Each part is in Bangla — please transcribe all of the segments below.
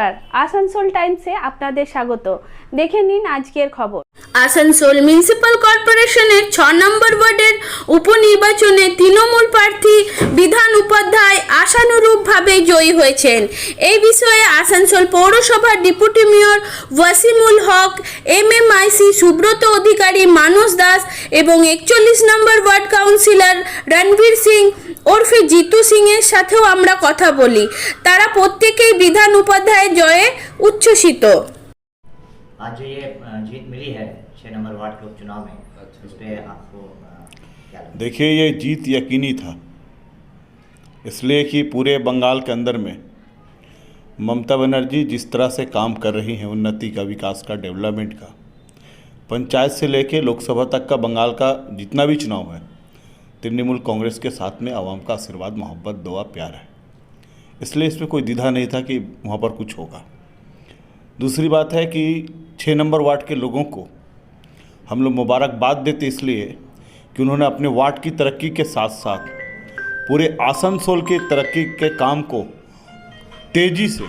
নমস্কার, আসানসোল টাইমসে আপনাদের স্বাগত। দেখে নিন আজকের খবর। আসানসোল মিউনিসিপাল কর্পোরেশনের 6 নম্বর ওয়ার্ডের উপনির্বাচনে তৃণমূল প্রার্থী বিধান উপাধ্যায় আশানুরূপভাবে জয়ী হয়েছেন। এই বিষয়ে আসানসোল পৌরসভার ডেপুটি মেয়র ওয়াসিমুল হক, এমএমআইসি সুব্রত অধিকারী, মানস দাস এবং 41 নম্বর ওয়ার্ড কাউন্সিলর রণবীর সিং ওরফে জিতু সিং এর সাথেও আমরা কথা বলি। তারা প্রত্যেকেই বিধান উপাধ্যায়ের জয়ে উচ্ছ্বসিত। आज जो ये जीत मिली है 6 नंबर वार्ड के उपचुनाव में, इस पे आपको क्या लगता है? देखिए, ये जीत यकीनी था, इसलिए कि पूरे बंगाल के अंदर में ममता बनर्जी जिस तरह से काम कर रही हैं, उन्नति का, विकास का, डेवलपमेंट का, पंचायत से लेके लोकसभा तक का बंगाल का जितना भी चुनाव है, तृणमूल कांग्रेस के साथ में आवाम का आशीर्वाद, मोहब्बत, दुआ, प्यार है। इसलिए इसमें कोई द्विधा नहीं था कि वहाँ पर कुछ होगा। दूसरी बात है कि 6 नंबर वार्ड के लोगों को हम लोग मुबारकबाद देते इसलिए कि उन्होंने अपने वार्ड की तरक्की के साथ साथ पूरे आसनसोल के तरक्की के काम को तेज़ी से,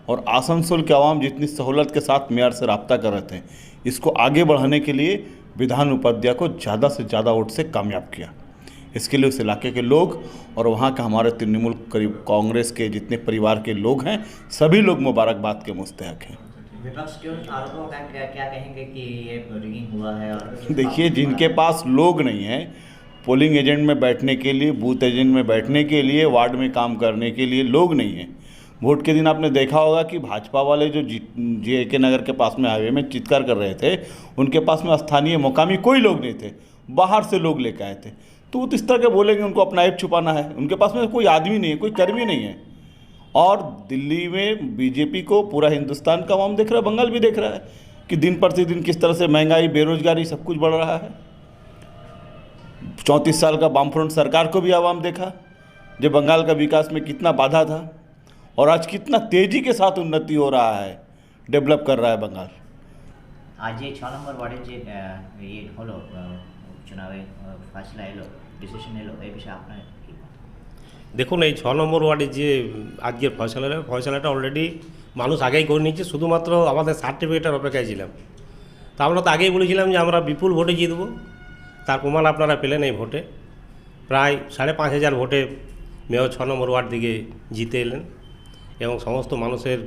और आसनसोल के आवाम जितनी सहूलत के साथ मेयर से रब्ता कर रहे थे, इसको आगे बढ़ाने के लिए विधान उपाध्याय को ज़्यादा से ज़्यादा वोट से कामयाब किया। इसके लिए उस इलाके के लोग और वहाँ के हमारे तृणमूल कांग्रेस के जितने परिवार के लोग हैं, सभी लोग मुबारकबाद के मुस्तहक हैं। विपक्ष के उन आरोपों का क्या कहेंगे कि ये रिगिंग हुआ है? और देखिए, जिनके पास लोग नहीं हैं पोलिंग एजेंट में बैठने के लिए, बूथ एजेंट में बैठने के लिए, वार्ड में काम करने के लिए लोग नहीं हैं। वोट के दिन आपने देखा होगा कि भाजपा वाले जो JK नगर के पास में हाईवे में चित्कार कर रहे थे, उनके पास में स्थानीय मुकामी कोई लोग नहीं थे, बाहर से लोग लेकर आए थे। तो वो इस तरह के बोलेंगे, उनको अपना ऐप छुपाना है। उनके पास में कोई आदमी नहीं है, कोई कर्मी नहीं है। और दिल्ली में बीजेपी को पूरा हिंदुस्तान का आवाम देख रहा है, बंगाल भी देख रहा है कि दिन प्रतिदिन किस तरह से महंगाई, बेरोजगारी, सब कुछ बढ़ रहा है। 34 साल का वामफ्रंट सरकार को भी आवाम देखा, जब बंगाल का विकास में कितना बाधा था, और आज कितना तेज़ी के साथ उन्नति हो रहा है, डेवलप कर रहा है बंगाल। आज ये 6 নম্বর ওয়ার্ডের যে ये হলো চুনাবে ফয়সলা এলো, ডিসিশন এলো, এই বিষয়ে আপনার কি মত? দেখুন, এই 6 নম্বর ওয়ার্ডে যে আজকের ফয়সালাটা অলরেডি মানুষ আগেই করে নিচ্ছে, শুধুমাত্র আমাদের সার্টিফিকেটের অপেক্ষায় ছিলাম। তা আমরা তো আগেই বলেছিলাম যে আমরা বিপুল ভোটে জিতব। তার প্রমাণ আপনারা পেলেন এই ভোটে। প্রায় 5,500 ভোটে মেয়র 6 নম্বর ওয়ার্ড থেকে জিতে এলেন, এবং সমস্ত মানুষের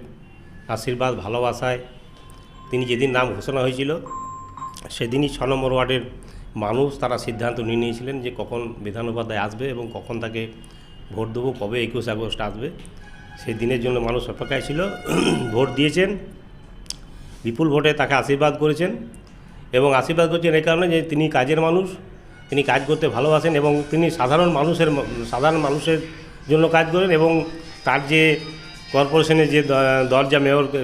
আশীর্বাদ, ভালোবাসায় তিনি যেদিন নাম ঘোষণা হয়েছিল সেদিনই 6 নম্বর ওয়ার্ডের মানুষ তারা সিদ্ধান্ত নিয়ে নিয়েছিলেন যে কখন বিধান উপাধ্যায় আসবে এবং কখন তাকে ভোট দেবো, কবে 21 আগস্ট আসবে। সেই দিনের জন্য মানুষ অপেক্ষায় ছিল। ভোট দিয়েছেন, বিপুল ভোটে তাকে আশীর্বাদ করেছেন, এবং আশীর্বাদ করছেন এই কারণে যে তিনি কাজের মানুষ, তিনি কাজ করতে ভালোবাসেন, এবং তিনি সাধারণ মানুষের জন্য কাজ করেন। এবং তার যে কর্পোরেশনের যে দরজা,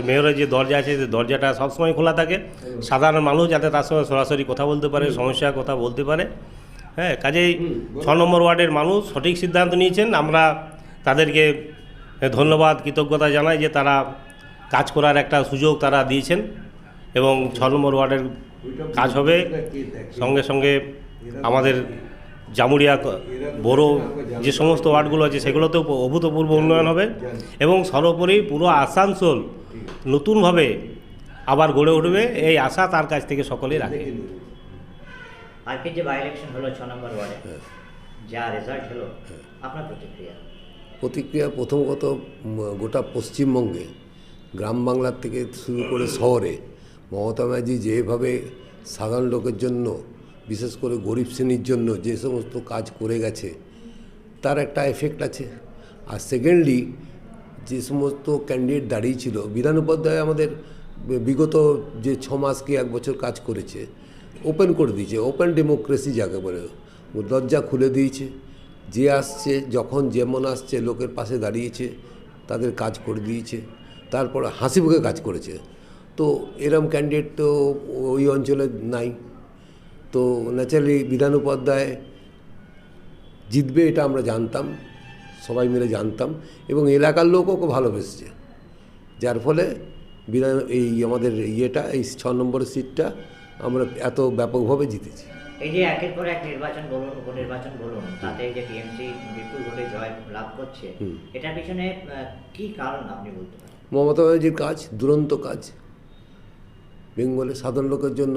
মেয়রের যে দরজা আছে, যে দরজাটা সবসময় খোলা থাকে, সাধারণ মানুষ যাতে তার সঙ্গে সরাসরি কথা বলতে পারে, সমস্যার কথা বলতে পারে। হ্যাঁ, কাজেই 6 নম্বর ওয়ার্ডের মানুষ সঠিক সিদ্ধান্ত নিয়েছেন। আমরা তাদেরকে ধন্যবাদ, কৃতজ্ঞতা জানাই যে তারা কাজ করার একটা সুযোগ তারা দিয়েছেন, এবং 6 নম্বর ওয়ার্ডের কাজ হবে। সঙ্গে সঙ্গে আমাদের জামুরিয়া, বড় যে সমস্ত ওয়ার্ডগুলো আছে সেগুলোতেও অভূতপূর্ব উন্নয়ন হবে, এবং সর্বোপরি পুরো আসানসোল নতুনভাবে আবার গড়ে উঠবে, এই আশা তার কাছ থেকে সকলেই রাখে। আজকে যে বাই ইলেকশন হলো 6 নম্বর ওয়ার্ডে, যা রেজাল্ট হলো, আপনার প্রতিক্রিয়া? প্রথমত গোটা পশ্চিমবঙ্গে গ্রাম বাংলার থেকে শুরু করে শহরে মমতা ব্যানার্জি যেভাবে সাধারণ লোকের জন্য, বিশেষ করে গরিব শ্রেণীর জন্য যে সমস্ত কাজ করে গেছে, তার একটা এফেক্ট আছে। আর সেকেন্ডলি, যে সমস্ত ক্যান্ডিডেট দাঁড়িয়েছিল, বিধান উপাধ্যায় আমাদের বিগত যে 6 মাস কি 1 বছর কাজ করেছে, ওপেন করে দিয়েছে। ওপেন ডেমোক্রেসি যাকে বলে, দরজা খুলে দিয়েছে। যে আসছে, যখন যেমন আসছে, লোকের পাশে দাঁড়িয়েছে, তাদের কাজ করে দিয়েছে, তারপর হাসি মুখে কাজ করেছে। তো এরম ক্যান্ডিডেট তো ওই অঞ্চলে নাই। তো ন্যাচারালি বিধান উপাধ্যায় জিতবে, এটা আমরা জানতাম, সবাই মিলে জানতাম, এবং এলাকার লোকও খুব ভালোবেসেছে, যার ফলে এই আমাদের এই 6 নম্বর সিটটা আমরা এত ব্যাপকভাবে জিতেছি। এই যে একের পর এক নির্বাচন বলুন, উপনির্বাচন বলুন, তাতে যে টিএমসি বিপুল ভোটে জয় লাভ করছে, এটার পিছনে কি কারণ আপনি বলতে পারেন? মমতা ব্যানার্জির কাজ দুরন্ত কাজ। বেঙ্গলে সাধারণ লোকের জন্য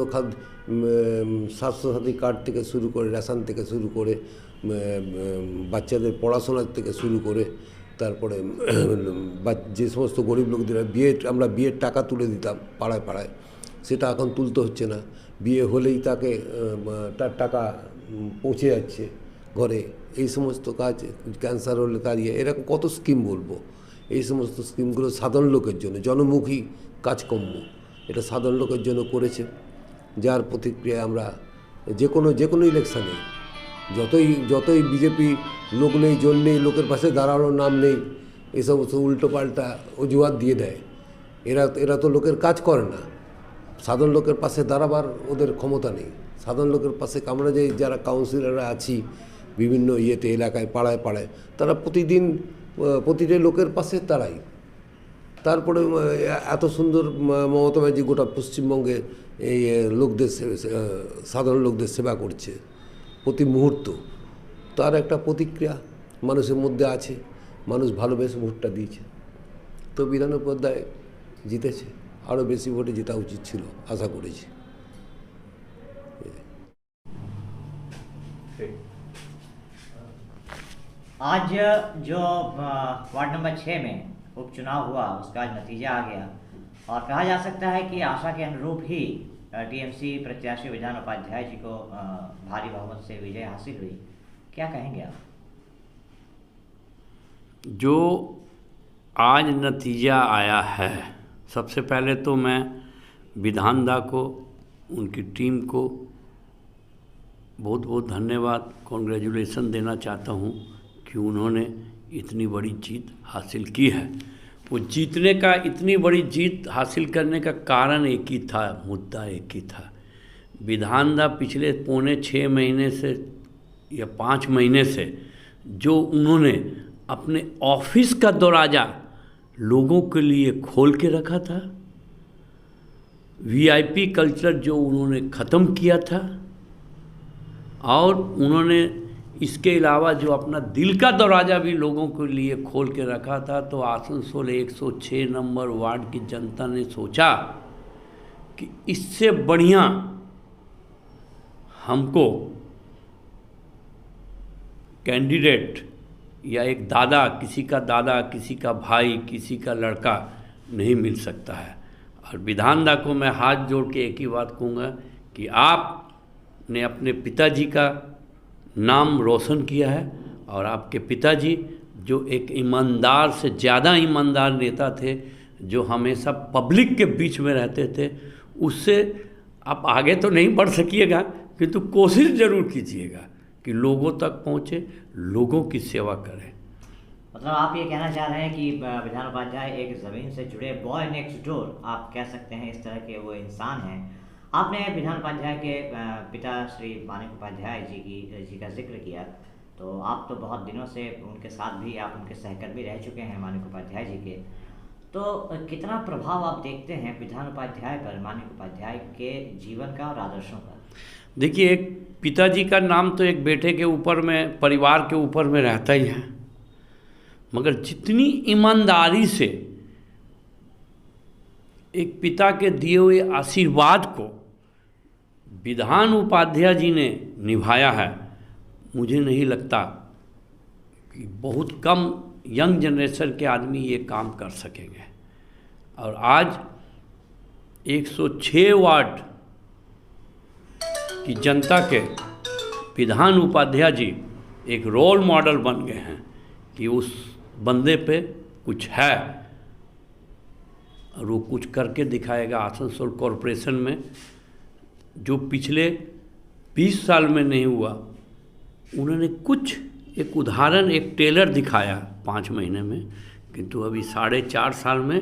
স্বাস্থ্যসাথী কার্ড থেকে শুরু করে, রেশন থেকে শুরু করে, বাচ্চাদের পড়াশোনার থেকে শুরু করে, তারপরে যে সমস্ত গরিব লোকদের আমরা বিয়ের টাকা তুলে দিতাম পাড়ায় পাড়ায়, সেটা এখন তুলতে হচ্ছে না। বিয়ে হলেই তার টাকা পৌঁছে যাচ্ছে ঘরে। এই সমস্ত কাজ, ক্যান্সার হলে তার এরকম কত স্কিম বলবো। এই সমস্ত স্কিমগুলো সাধারণ লোকের জন্য, জনমুখী কাজকর্ম, এটা সাধারণ লোকের জন্য করেছে, যার প্রতিক্রিয়া আমরা যে কোনো ইলেকশানে যতই বিজেপি লোক নেই, জোর নেই, লোকের পাশে দাঁড়ানোর নাম নেই, এই সমস্ত উল্টোপাল্টা অজুহাত দিয়ে দেয়। এরা তো লোকের কাজ করে না। সাধারণ লোকের পাশে দাঁড়াবার ওদের ক্ষমতা নেই। সাধারণ লোকের পাশে আমরা যারা কাউন্সিলররা আছি বিভিন্ন এলাকায় পাড়ায় পাড়ায়, তারা প্রতিটা লোকের পাশে দাঁড়াই। তারপরে এত সুন্দর মমতা ব্যানার্জি গোটা পশ্চিমবঙ্গে এই সাধারণ লোকদের সেবা করছে প্রতি মুহূর্ত। তার একটা প্রতিক্রিয়া মানুষের মধ্যে আছে, মানুষ ভালোবেসে ভোটটা দিয়েছে। তো বিধান উপাধ্যায় জিতেছে, আরও বেশি ভোটে জেতা উচিত ছিল, আশা করেছি। आज जो वार्ड नंबर 6 में उपचुनाव हुआ, उसका आज नतीजा आ गया और कहा जा सकता है कि आशा के अनुरूप ही टीएमसी प्रत्याशी विधान उपाध्याय जी को भारी बहुमत से विजय हासिल हुई। क्या कहेंगे आप? जो आज नतीजा आया है, सबसे पहले तो मैं विधानदा को, उनकी टीम को बहुत बहुत धन्यवाद, कॉन्ग्रेचुलेसन देना चाहता हूँ कि उन्होंने इतनी बड़ी जीत हासिल की है। वो जीतने का, इतनी बड़ी जीत हासिल करने का कारण एक ही था, मुद्दा एक ही था। विधानदा पिछले 6.25 महीने से या 5 महीने से जो उन्होंने अपने ऑफिस का दरवाज़ा लोगों के लिए खोल के रखा था, वीआईपी कल्चर जो उन्होंने ख़त्म किया था, और उन्होंने इसके अलावा जो अपना दिल का दरवाज़ा भी लोगों के लिए खोल के रखा था, तो आसनसोल 106 नंबर वार्ड की जनता ने सोचा कि इससे बढ़िया हमको कैंडिडेट या एक दादा, किसी का भाई, किसी का लड़का नहीं मिल सकता है। और विधानदा को मैं हाथ जोड़ के एक ही बात कहूँगा कि आपने अपने पिताजी का नाम रोशन किया है, और आपके पिताजी जो एक ईमानदार से ज़्यादा ईमानदार नेता थे, जो हमेशा पब्लिक के बीच में रहते थे, उससे आप आगे तो नहीं बढ़ सकिएगा, किंतु कोशिश ज़रूर कीजिएगा कि लोगों तक पहुँचे, लोगों की सेवा करें। मतलब आप ये कहना चाह रहे हैं कि विधान उपाध्याय एक ज़मीन से जुड़े बॉय नेक्स्ट डोर आप कह सकते हैं, इस तरह के वो इंसान हैं। आपने विधान उपाध्याय के पिता श्री मानिक उपाध्याय जी का जिक्र किया, तो आप तो बहुत दिनों से उनके साथ भी, आप उनके सहकर्मी रह चुके हैं मानिक उपाध्याय जी के, तो कितना प्रभाव आप देखते हैं विधान उपाध्याय पर, मानिक उपाध्याय के जीवन का और आदर्शों का? देखिए, एक पिताजी का नाम तो एक बेटे के ऊपर में, परिवार के ऊपर में रहता ही है, मगर जितनी ईमानदारी से एक पिता के दिए हुए आशीर्वाद को विधान उपाध्याय जी ने निभाया है, मुझे नहीं लगता कि बहुत कम यंग जनरेशन के आदमी ये काम कर सकेंगे। और आज 106 वार्ड की जनता के विधान उपाध्याय जी एक रोल मॉडल बन गए हैं कि उस बंदे पे कुछ है, और वो कुछ करके दिखाएगा। आसनसोल कॉरपोरेशन में जो पिछले 20 साल में नहीं हुआ, उन्होंने कुछ एक उदाहरण, एक टेलर दिखाया 5 महीने में, किंतु अभी 4.5 साल में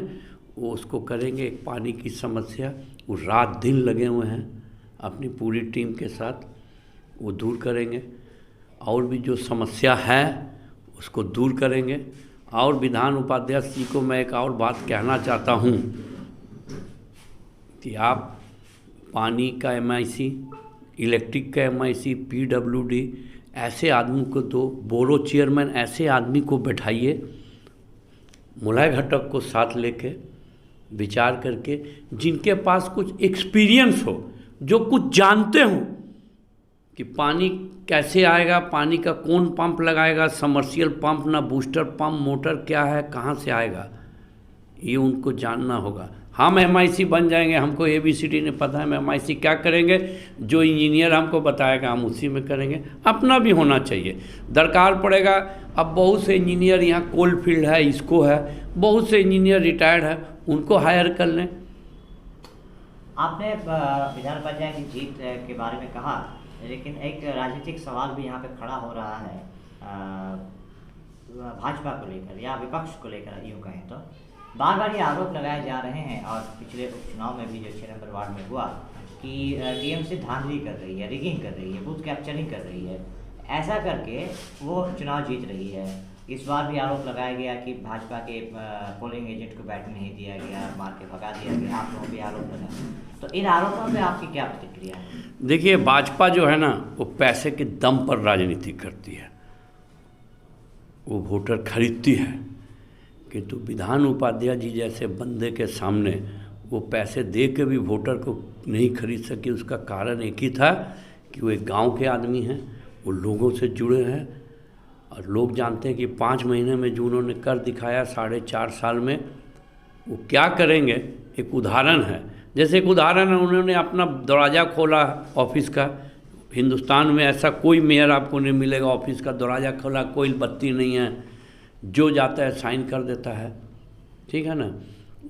वो उसको करेंगे। एक पानी की समस्या, वो रात दिन लगे हुए हैं अपनी पूरी टीम के साथ, वो दूर करेंगे। और भी जो समस्या है उसको दूर करेंगे। और विधान उपाध्याय जी को मैं एक और बात कहना चाहता हूँ कि आप पानी का MIC, इलेक्ट्रिक का MIC, PWD ऐसे आदमी को दो, बोरो चेयरमैन ऐसे आदमी को बैठाइए, मुलाय घटक को साथ लेके विचार करके, जिनके पास कुछ एक्सपीरियंस हो, जो कुछ जानते हो कि पानी कैसे आएगा, पानी का कौन पंप लगाएगा, समर्शियल पंप ना बूस्टर पंप, मोटर क्या है, कहाँ से आएगा, ये उनको जानना होगा। हम MIC बन जाएंगे, हमको ABCD नहीं पता है, हम MIC क्या करेंगे, जो इंजीनियर हमको बताएगा हम उसी में करेंगे। अपना भी होना चाहिए, दरकार पड़ेगा। अब बहुत से इंजीनियर यहाँ कोल फील्ड है, इसको है, बहुत से इंजीनियर रिटायर्ड है, उनको हायर कर लें। आपने विधान पंचायत की जीत के बारे में कहा, लेकिन एक राजनीतिक सवाल भी यहाँ पे खड़ा हो रहा है भाजपा को लेकर या विपक्ष को लेकर, यूँ कहें तो बार बार ये आरोप लगाए जा रहे हैं, और पिछले उपचुनाव में भी जो 6 नंबर वार्ड में हुआ कि TMC धांधली कर रही है, रिगिंग कर रही है, बूथ कैप्चरिंग कर रही है, ऐसा करके वो चुनाव जीत रही है। इस बार भी आरोप लगाया गया कि भाजपा के पोलिंग एजेंट को बैठ नहीं दिया गया, मार के भगा दिया गया, आप लोगों भी आरोप लगाए, तो इन आरोपों पर आपकी क्या प्रतिक्रिया है? देखिए, भाजपा जो है ना, वो पैसे के दम पर राजनीति करती है, वो वोटर खरीदती है, किंतु विधान उपाध्याय जी जैसे बंदे के सामने वो पैसे दे के भी वोटर को नहीं खरीद सके। उसका कारण एक ही था कि वो एक गांव के आदमी हैं, वो लोगों से जुड़े हैं, और लोग जानते हैं कि 5 महीने में जो उन्होंने कर दिखाया, 4.5 साल में वो क्या करेंगे। एक उदाहरण है, जैसे एक उदाहरण है, उन्होंने अपना दरवाज़ा खोला ऑफिस का। हिंदुस्तान में ऐसा कोई मेयर आपको नहीं मिलेगा, ऑफिस का दरवाज़ा खोला, कोई बत्ती नहीं है, जो जाता है साइन कर देता है, ठीक है ना।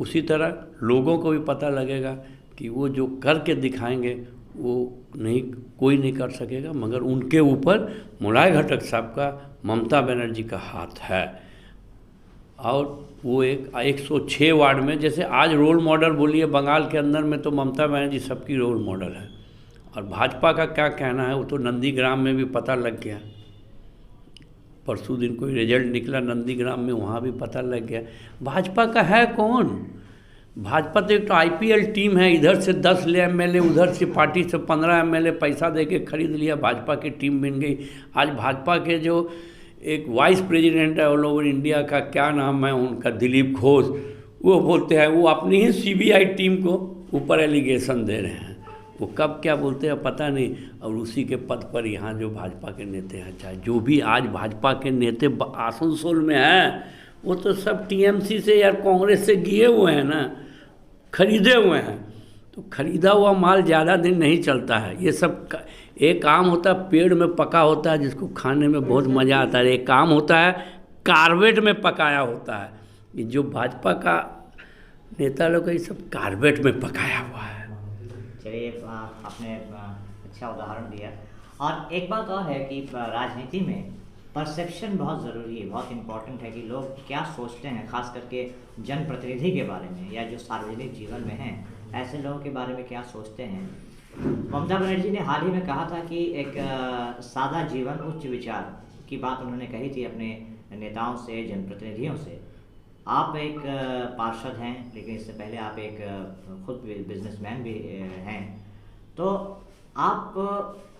उसी तरह लोगों को भी पता लगेगा कि वो जो करके दिखाएंगे वो नहीं, कोई नहीं कर सकेगा, मगर उनके ऊपर मुलाय घटक साहब का, ममता बनर्जी का हाथ है। और वो एक 106 वार्ड में, जैसे आज रोल मॉडल बोलिए बंगाल के अंदर में, तो ममता बनर्जी सबकी रोल मॉडल है। और भाजपा का क्या कहना है, वो तो नंदीग्राम में भी पता लग गया, परसों दिन कोई रिजल्ट निकला नंदीग्राम में, वहाँ भी पता लग गया भाजपा का है कौन। भाजपा तो एक तो IPL टीम है, इधर से 10 ले MLA, उधर से पार्टी से 15 MLA पैसा दे के खरीद लिया, भाजपा की टीम बन गई। आज भाजपा के जो एक वाइस प्रेसिडेंट है ऑल ओवर इंडिया का, क्या नाम है उनका, दिलीप घोष, वो बोलते हैं वो अपनी ही CBI टीम को ऊपर एलिगेशन दे रहे हैं। वो कब क्या बोलते हैं पता नहीं। और उसी के पद पर यहाँ जो भाजपा के नेता हैं, चाहे जो भी आज भाजपा के नेता आसनसोल में हैं, वो तो सब TMC से या कांग्रेस से गिए हुए हैं ना, खरीदे हुए हैं। तो खरीदा हुआ माल ज़्यादा दिन नहीं चलता है। ये सब एक आम होता है पेड़ में पका होता है, जिसको खाने में बहुत मज़ा आता है। एक आम होता है कार्बेट में पकाया होता है। ये जो भाजपा का नेता लोग ये सब कार्बेट में पकाया हुआ है। चलिए, आपने अच्छा उदाहरण दिया। और एक बात और है कि राजनीति में परसेप्शन बहुत ज़रूरी है, बहुत इम्पोर्टेंट है कि लोग क्या सोचते हैं, खास करके जनप्रतिनिधि के बारे में या जो सार्वजनिक जीवन में हैं, ऐसे लोगों के बारे में क्या सोचते हैं। ममता बनर्जी ने हाल ही में कहा था कि एक सादा जीवन उच्च विचार की बात उन्होंने कही थी अपने नेताओं से, जनप्रतिनिधियों से। आप एक पार्षद हैं, लेकिन इससे पहले आप एक खुद बिजनेसमैन भी हैं, तो आप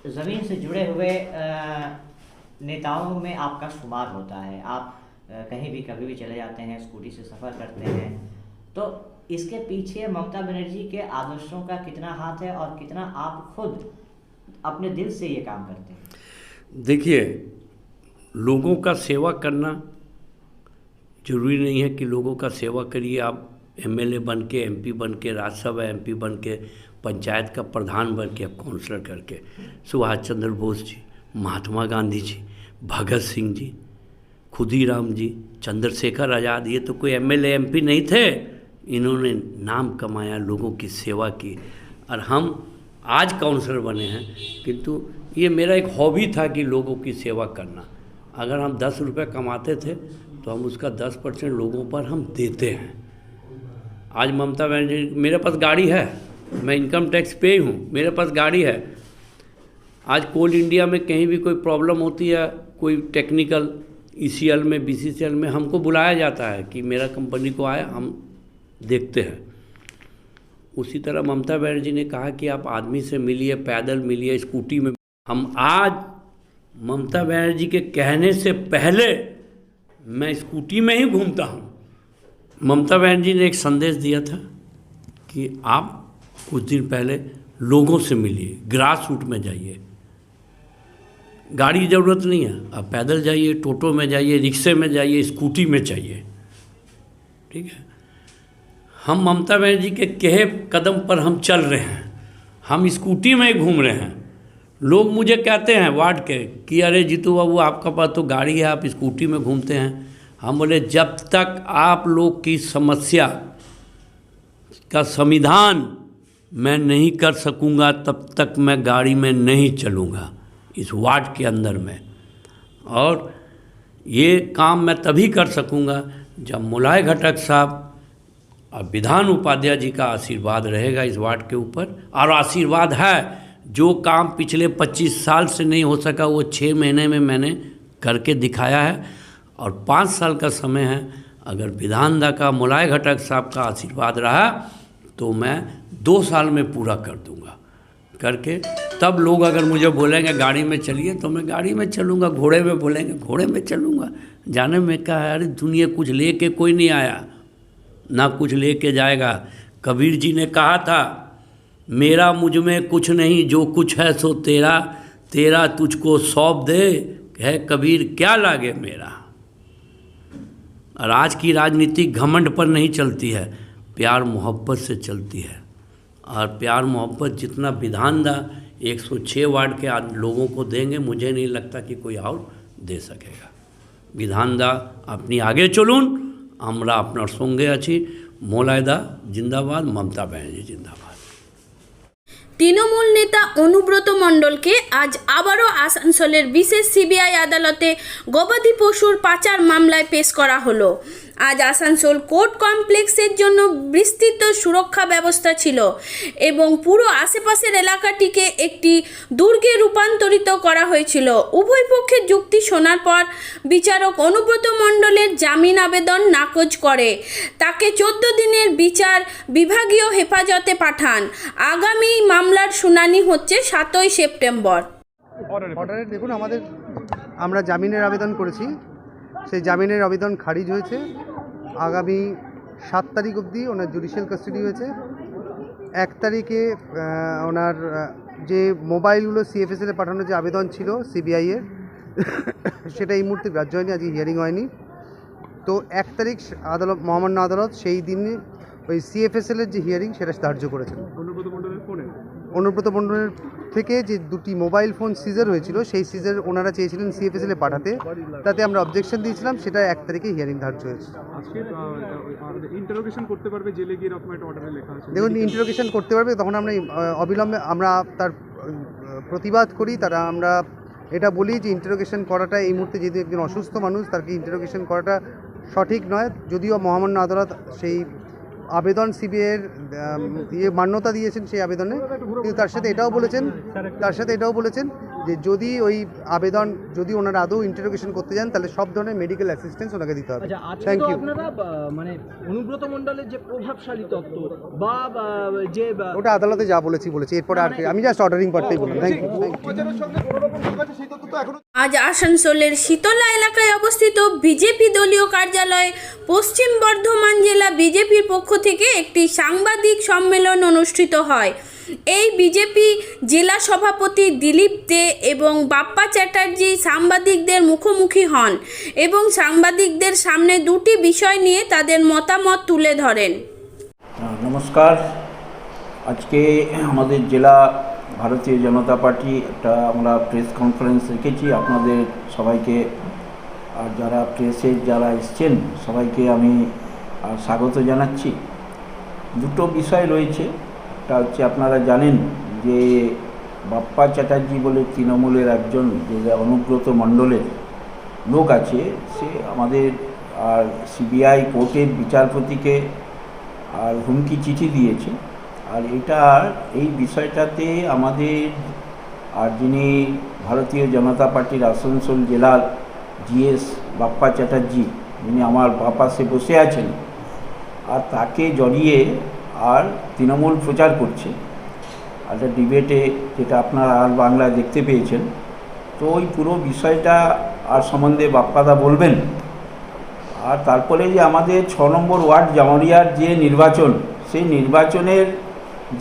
ज़मीन से जुड़े हुए नेताओं में आपका शुमार होता है। आप कहीं भी कभी भी चले जाते हैं, स्कूटी से सफ़र करते हैं, तो इसके पीछे ममता बनर्जी के आदर्शों का कितना हाथ है और कितना आप खुद अपने दिल से ये काम करते हैं? देखिए, लोगों का सेवा करना ज़रूरी नहीं है कि लोगों का सेवा करिए आप MLA बन के, MP बन के, राज्यसभा MP बन के, पंचायत का प्रधान बन के, काउंसलर करके। सुभाष चंद्र बोस जी, महात्मा गांधी जी, भगत सिंह जी, खुदीराम जी, चंद्रशेखर आज़ाद, ये तो कोई MLA MP नहीं थे। इन्होंने नाम कमाया, लोगों की सेवा की, और हम आज काउंसलर बने हैं। किंतु ये मेरा एक हॉबी था कि लोगों की सेवा करना। अगर हम 10 रुपये कमाते थे तो हम उसका 10% लोगों पर हम देते हैं। आज ममता बनर्जी, मेरे पास गाड़ी है, मैं इनकम टैक्स पे हूँ, मेरे पास गाड़ी है। आज कोल इंडिया में कहीं भी कोई प्रॉब्लम होती है, कोई टेक्निकल ECL में, BCCL में हमको बुलाया जाता है कि मेरा कंपनी को आया, हम देखते हैं। उसी तरह ममता बनर्जी ने कहा कि आप आदमी से मिलिए, पैदल मिलिए, स्कूटी में। हम आज ममता बनर्जी के कहने से पहले मैं स्कूटी में ही घूमता हूँ, ममता बनर्जी ने एक संदेश दिया था कि आप कुछ दिन पहले लोगों से मिलिए, ग्रास रूट में जाइए। गाड़ी की ज़रूरत नहीं है, आप पैदल जाइए, टोटो में जाइए, रिक्शे में जाइए, स्कूटी में जाइए, ठीक है। हम ममता बनर्जी के कहे कदम पर हम चल रहे हैं, हम स्कूटी में घूम रहे हैं। लोग मुझे कहते हैं वार्ड के कि अरे जीतू बाबू आपका पास तो गाड़ी है, आप स्कूटी में घूमते हैं। हम बोले जब तक आप लोग की समस्या का समाधान मैं नहीं कर सकूंगा तब तक मैं गाड़ी में नहीं चलूँगा इस वार्ड के अंदर में। और ये काम मैं तभी कर सकूंगा जब मुलाय घटक साहब और विधान उपाध्याय जी का आशीर्वाद रहेगा इस वार्ड के ऊपर। और आशीर्वाद है, जो काम पिछले 25 साल से नहीं हो सका वो 6 महीने में मैंने करके दिखाया है। और 5 साल का समय है, अगर विधानदा का मुलाय घटक साहब का आशीर्वाद रहा तो मैं 2 साल में पूरा कर दूंगा करके। तब लोग अगर मुझे बोलेंगे गाड़ी में चलिए तो मैं गाड़ी में चलूँगा, घोड़े में बोलेंगे घोड़े में चलूँगा। जाने में क्या है, अरे दुनिया कुछ लेके कोई नहीं आया, ना कुछ लेके जाएगा। कबीर जी ने कहा था मेरा मुझ में कुछ नहीं, जो कुछ है सो तेरा, तेरा तुझको सौंप दे, है कबीर क्या लागे मेरा। और आज की राजनीति घमंड पर नहीं चलती है, प्यार मोहब्बत से चलती है। और प्यार मोहब्बत जितना विधानदा 106 वार्ड के लोगों को देंगे, मुझे नहीं लगता कि कोई और दे सकेगा। विधानदा अपनी आगे चलून, আমরা আপনার সঙ্গে আছি। মোলায়দা জিন্দাবাদ, মমতা ব্যানার্জি জিন্দাবাদ। তৃণমূল নেতা অনুব্রত মণ্ডলকে আজ আবারও আসানসোলের বিশেষ সিবিআই আদালতে গবাদি পশুর পাচার মামলায় পেশ করা হলো। আজ আসানসোল কোর্ট কমপ্লেক্সের জন্য বিস্তৃত সুরক্ষা ব্যবস্থা ছিল এবং পুরো আশেপাশের এলাকাটিকে একটি দুর্গে রূপান্তরিত করা হয়েছিল। উভয় পক্ষের যুক্তি শোনার পর বিচারক অনুব্রত মণ্ডলের জামিন আবেদন নাকচ করে তাকে 14 দিনের বিচার বিভাগীয় হেফাজতে পাঠান। আগামী মামলার শুনানি হচ্ছে 7ই সেপ্টেম্বর। অর্ডারে দেখুন আমরা জামিনের আবেদন করেছি, সেই জামিনের আবেদন খারিজ হয়েছে। আগামী 7 তারিখ অবধি ওনার জুডিশিয়াল কাস্টাডি হয়েছে। 1 তারিখে ওনার যে মোবাইলগুলো সিএফএসএলে পাঠানোর যে আবেদন ছিল সিবিআইয়ের, সেটা এই মুহূর্তে গ্রাহ্য হয়নি, আজকে হিয়ারিং হয়নি। তো 1 তারিখ আদালত, মহামান্য আদালত সেই দিনে ওই সিএফএসএলের যে হিয়ারিং সেটা ধার্য করেছেন। অনুব্রত মণ্ডলের থেকে যে 2টি মোবাইল ফোন সিজার হয়েছিল, সেই সিজার ওনারা চেয়েছিলেন সিএফএসএলে পাঠাতে, তাতে আমরা অবজেকশন দিয়েছিলাম, সেটা 1 তারিখে হিয়ারিং ধার্য হয়েছে। ইন্টারোগেশন করতে পারবে জেলে গিয়ে, এরকম একটা অর্ডারে লেখা আছে। দেখুন ইন্টারোগেশন করতে পারবে, তখন আমরা অবিলম্বে আমরা তার প্রতিবাদ করি। আমরা এটা বলি যে ইন্টারোগেশন করাটা এই মুহূর্তে যেহেতু একজন অসুস্থ মানুষ, তাকে ইন্টারোগেশন করাটা সঠিক নয়। যদিও মহামান্য আদালত সেই আবেদন সিবিআইয়ের মান্যতা দিয়েছেন সেই আবেদনে, কিন্তু তার সাথে এটাও বলেছেন যে যদি ওই আবেদন যদি ওনারা আদৌ ইন্টারোগেশন করতে যান তাহলে সব ধরনের মেডিকেল অ্যাসিস্ট্যান্স ওনাকে দিতে হবে। Thank you. মানে অনুব্রত মণ্ডলের যে প্রভাবশালী তত্ত্ব বা যে ওটা আদালতে যা বলেছি এরপরে আর আমি জাস্ট অর্ডারিং পার্টটাই বললাম। Thank you. আজ আসানসোলের শীতলা এলাকায় অবস্থিত বিজেপি দলীয় কার্যালয়ে পশ্চিম বর্ধমান জেলা বিজেপির পক্ষ থেকে একটি সাংবাদিক সম্মেলন অনুষ্ঠিত হয়। এই বিজেপি জেলা সভাপতি দিলীপ দে এবং বাপ্পা চ্যাটার্জি সাংবাদিকদের মুখোমুখি হন এবং সাংবাদিকদের সামনে 2টি বিষয় নিয়ে তাদের মতামত তুলে ধরেন। নমস্কার, আজকে আমাদের জেলা ভারতীয় জনতা পার্টি একটা আমরা প্রেস কনফারেন্স রেখেছি। আপনাদের সবাইকে আর যারা প্রেসে যারা এসছেন সবাইকে আমি স্বাগত জানাচ্ছি। 2টো বিষয় রয়েছে। একটা হচ্ছে আপনারা জানেন যে বাপ্পা চ্যাটার্জি বলে তৃণমূলের একজন যে অনুব্রত মণ্ডলের লোক আছে, সে আমাদের আর সিবিআই কোর্টের বিচারপতিকে আর হুমকি চিঠি দিয়েছে। আর এই বিষয়টাতে আমাদের আর যিনি ভারতীয় জনতা পার্টির আসানসোল জেলার জিএস বাপ্পা চ্যাটার্জি, যিনি আমার পাশে বসে আছেন, আর তাকে জড়িয়ে আর তৃণমূল প্রচার করছে। একটা ডিবেটে যেটা আপনারা আর বাংলায় দেখতে পেয়েছেন। তো ওই পুরো বিষয়টা আর সম্বন্ধে বাপ্পাদা বলবেন। আর তারপরে যে আমাদের 6 নম্বর ওয়ার্ড জামুরিয়ার যে নির্বাচন, সেই নির্বাচনের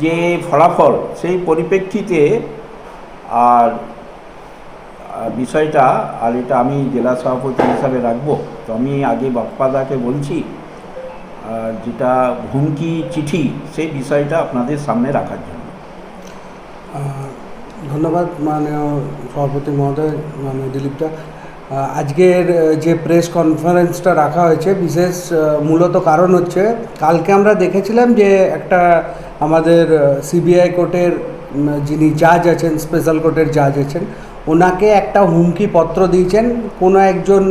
যে ফলাফল, সেই পরিপ্রেক্ষিতে আর বিষয়টা, আর এটা আমি জেলা সভাপতি হিসাবে রাখবো, তো আমি আগে বাপ্পাদাকে বলছি যেটা হুমকি চিঠি, সেই বিষয়টা আপনাদের সামনে রাখার জন্য। ধন্যবাদ মাননীয় সভাপতি মহোদয়, মাননীয় দিলীপদা। আজকের যে প্রেস কনফারেন্সটা রাখা হয়েছে, বিশেষ মূলত কারণ হচ্ছে, কালকে আমরা দেখেছিলাম যে একটা আমাদের সিবিআই কোর্টের যিনি জাজ আছেন, স্পেশাল কোর্টের জাজ আছেন, ওনাকে একটা হুমকি পত্র দিয়েছেন কোনো একজন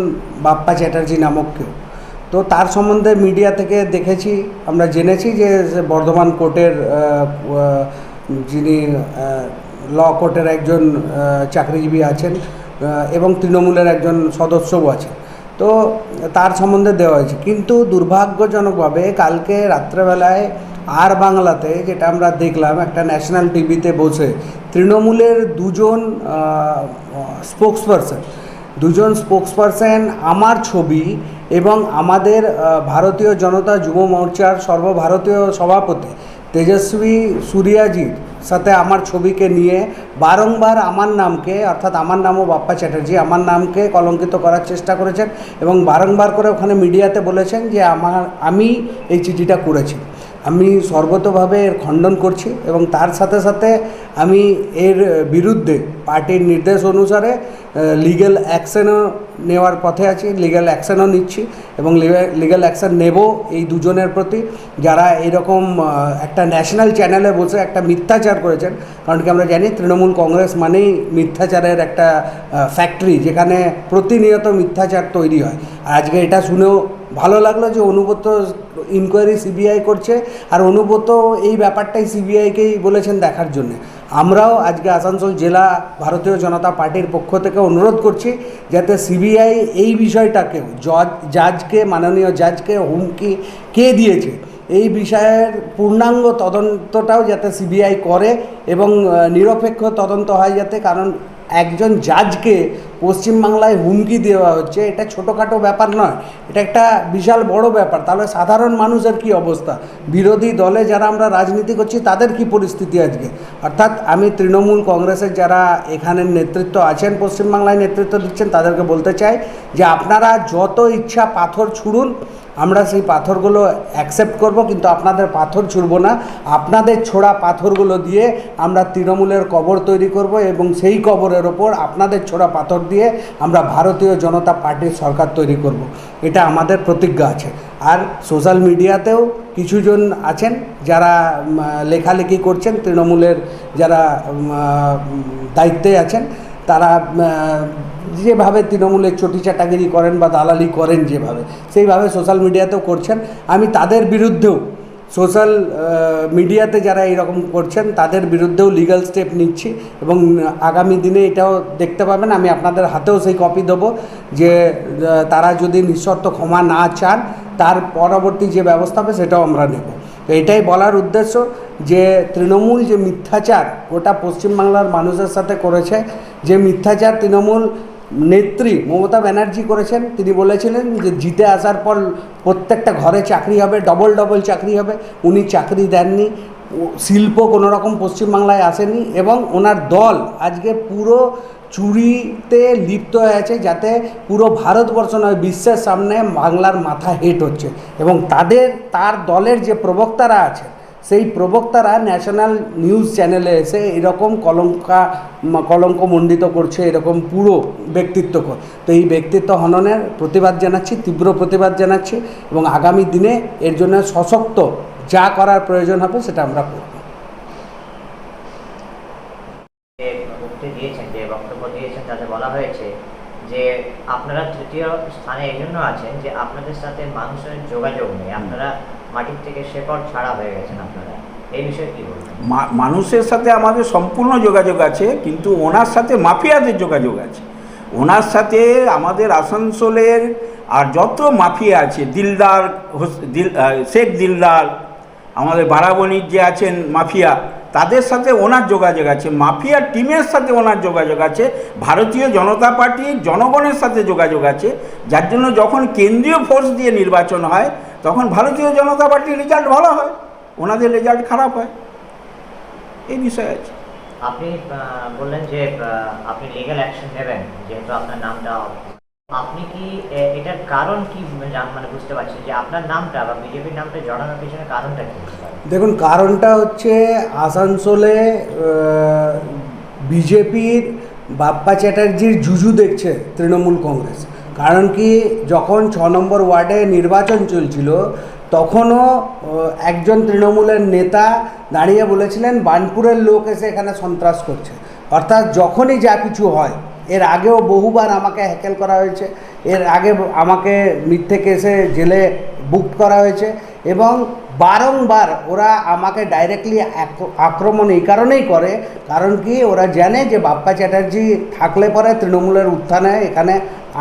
বাপ্পা চ্যাটার্জি নামক কেউ। তো তার সম্বন্ধে মিডিয়া থেকে দেখেছি, আমরা জেনেছি যে বর্ধমান কোর্টের যিনি ল কোর্টের একজন চাকরিজীবী আছেন এবং তৃণমূলের একজন সদস্যও আছেন, তো তার সম্বন্ধে দেওয়া হয়েছে। কিন্তু দুর্ভাগ্যজনকভাবে কালকে রাত্রেবেলায় আর বাংলাতে যেটা আমরা দেখলাম, একটা ন্যাশনাল টিভিতে বসে তৃণমূলের দুজন স্পোক্সপারসন আমার ছবি এবং আমাদের ভারতীয় জনতা যুব মোর্চার সর্বভারতীয় সভাপতি তেজস্বী সূর্যাজির সাথে আমার ছবিকে নিয়ে বারংবার আমার নামকে, অর্থাৎ আমার নামও বাপ্পা চ্যাটার্জি, আমার নামকে কলঙ্কিত করার চেষ্টা করেছেন এবং বারংবার করে ওখানে মিডিয়াতে বলেছেন যে আমি এই চিঠিটা করেছি। আমি সর্বতভাবে এর খণ্ডন করছি এবং তার সাথে সাথে আমি এর বিরুদ্ধে পার্টির নির্দেশ অনুসারে লিগ্যাল অ্যাকশনও নেওয়ার পথে আছি, লিগ্যাল অ্যাকশনও নিচ্ছি এবং লিগ্যাল অ্যাকশন নেব এই দুজনের প্রতি, যারা এরকম একটা ন্যাশনাল চ্যানেলে বসে একটা মিথ্যাচার করেছেন। কারণ কি আমরা জানি তৃণমূল কংগ্রেস মানেই মিথ্যাচারের একটা ফ্যাক্টরি, যেখানে প্রতিনিয়ত মিথ্যাচার তৈরি হয়। আর আজকে এটা শুনেও ভালো লাগলো যে অনুব্রত ইনকোয়ারি সিবিআই করছে, আর অনুব্রত এই ব্যাপারটাই সিবিআইকেই বলেছেন দেখার জন্য। আমরাও আজকে আসানসোল জেলা ভারতীয় জনতা পার্টির পক্ষ থেকে অনুরোধ করছি যাতে সিবিআই এই বিষয়টাকেও, জাজকে, মাননীয় জাজকে হুমকি কে দিয়েছে এই বিষয়ের পূর্ণাঙ্গ তদন্তটাও যাতে সিবিআই করে এবং নিরপেক্ষ তদন্ত হয় যাতে। কারণ একজন জাজকে পশ্চিমবাংলায় হুমকি দেওয়া হচ্ছে, এটা ছোটোখাটো ব্যাপার নয়, এটা একটা বিশাল বড় ব্যাপার। তাহলে সাধারণ মানুষের কি অবস্থা, বিরোধী দলে যারা আমরা রাজনীতি করছি তাদের কি পরিস্থিতি আজকে। অর্থাৎ আমি তৃণমূল কংগ্রেসের যারা এখানের নেতৃত্ব আছেন, পশ্চিমবাংলায় নেতৃত্ব দিচ্ছেন, তাদেরকে বলতে চাই যে আপনারা যত ইচ্ছা পাথর ছুঁড়ুন, আমরা সেই পাথরগুলো অ্যাকসেপ্ট করব, কিন্তু আপনাদের পাথর ছুঁড়ব না। আপনাদের ছোড়া পাথরগুলো দিয়ে আমরা তৃণমূলের কবর তৈরি করব এবং সেই কবরের ওপর আপনাদের ছোড়া পাথর দিয়ে আমরা ভারতীয় জনতা পার্টির সরকার তৈরি করব। এটা আমাদের প্রতিজ্ঞা আছে। আর সোশ্যাল মিডিয়াতেও কিছুজন আছেন যারা লেখালেখি করছেন, তৃণমূলের যারা দায়িত্বে আছেন, তারা যেভাবে তৃণমূলের চটিচাটাগিরি করেন বা দালালি করেন যেভাবে, সেইভাবে সোশ্যাল মিডিয়াতেও করছেন। আমি তাদের বিরুদ্ধেও, সোশ্যাল মিডিয়াতে যারা এরকম করছেন তাদের বিরুদ্ধেও লিগ্যাল স্টেপ নিচ্ছি এবং আগামী দিনে এটাও দেখতে পাবেন। আমি আপনাদের হাতেও সেই কপি দেবো যে তারা যদি নিঃশর্ত ক্ষমা না চান, তার পরবর্তী যে ব্যবস্থা হবে সেটাও আমরা নেব। তো এটাই বলার উদ্দেশ্য যে তৃণমূল যে মিথ্যাচার গোটা পশ্চিমবাংলার মানুষের সাথে করেছে, যে মিথ্যাচার তৃণমূল নেত্রী মমতা ব্যানার্জি করেছেন। তিনি বলেছিলেন যে জিতে আসার পর প্রত্যেকটা ঘরে চাকরি হবে, ডবল ডবল চাকরি হবে। উনি চাকরি দেননি, শিল্প কোনো রকম পশ্চিমবাংলায় আসেনি এবং ওনার দল আজকে পুরো চুরিতে লিপ্ত হয়ে আছে, যাতে পুরো ভারতবর্ষ নয় বিশ্বের সামনে বাংলার মাথা হেট হচ্ছে। এবং তার দলের যে প্রবক্তারা আছে, সেই প্রবক্তারা ন্যাশনাল নিউজ চ্যানেলে এসে এরকম কলঙ্কমণ্ডিত করছে, এরকম পুরো ব্যক্তিত্বকে। তো এই ব্যক্তিত্ব হননের প্রতিবাদ জানাচ্ছি, তীব্র প্রতিবাদ জানাচ্ছি এবং আগামী দিনে এর জন্য সশক্ত যা করার প্রয়োজন হবে সেটা আমরা করব। বক্তব্য দিয়েছেন তাতে বলা হয়েছে যে আপনারা তৃতীয় স্থানে এই জন্য আছেন যে আপনাদের সাথে মানুষের যোগাযোগ নেই, আপনারা মাটির থেকে শেকড় ছাড়া হয়ে গেছেন। আপনারা এই বিষয়ে কী বলবেন? মানুষের সাথে আমাদের সম্পূর্ণ যোগাযোগ আছে, কিন্তু ওনার সাথে মাফিয়াদের যোগাযোগ আছে। ওনার সাথে আমাদের আসানসোলের আর যত মাফিয়া আছে, শেখ দিলদার, আমাদের বারাবণীর যে আছেন মাফিয়া, তাদের সাথে ওনার যোগাযোগ আছে, মাফিয়ার টিমের সাথে ওনার যোগাযোগ আছে, ভারতীয় জনতা পার্টির জনগণের সাথে যোগাযোগ আছে, যার জন্য যখন কেন্দ্রীয় ফোর্স দিয়ে নির্বাচন হয় তখন ভারতীয় জনতা পার্টির রেজাল্ট ভালো হয়, ওনাদের রেজাল্ট খারাপ হয়, এই বিষয় আছে। আপনি বললেন যে আপনি লিগ্যাল অ্যাকশন নেবেন যেহেতু আপনার নামটা, আপনি কি এটার কারণ কি মানে বুঝতে পারছেন যে আপনার নামটা বা বিজেপির নামটা জড়ানোর পিছনে কারণটা কি? দেখুন, কারণটা হচ্ছে আসানসোলে বিজেপির বাপ্পা চ্যাটার্জির জুজু দেখছে তৃণমূল কংগ্রেস। কারণ কি, যখন 6 নম্বর ওয়ার্ডে নির্বাচন চলছিল তখনও একজন তৃণমূলের নেতা দাঁড়িয়ে বলেছিলেন বার্নপুরের লোক এসে এখানে সন্ত্রাস করছে। অর্থাৎ যখনই যা কিছু হয়, এর আগেও বহুবার আমাকে হ্যাকেল করা হয়েছে, এর আগে আমাকে মিথ্যে কেসে জেলে বুক করা হয়েছে, এবং বারংবার ওরা আমাকে ডাইরেক্টলি আক্রমণ এই কারণেই করে, কারণ কি ওরা জানে যে বাপ্পা চ্যাটার্জি থাকলে পরে তৃণমূলের উত্থানে এখানে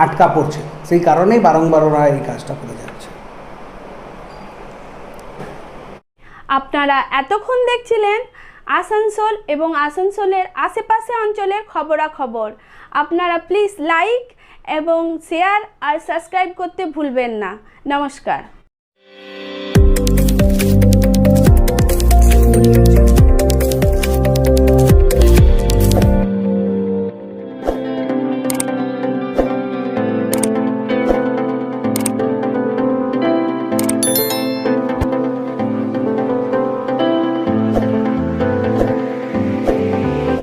আটকা পড়ছে, সেই কারণেই বারংবার ওরা এই কাজটা করে যাচ্ছে। আপনারা এতক্ষণ দেখছিলেন আসানসোল এবং আসানসোলের আশেপাশে অঞ্চলের খবরাখবর। আপনারা প্লিজ লাইক এবং শেয়ার আর সাবস্ক্রাইব করতে ভুলবেন না। নমস্কার।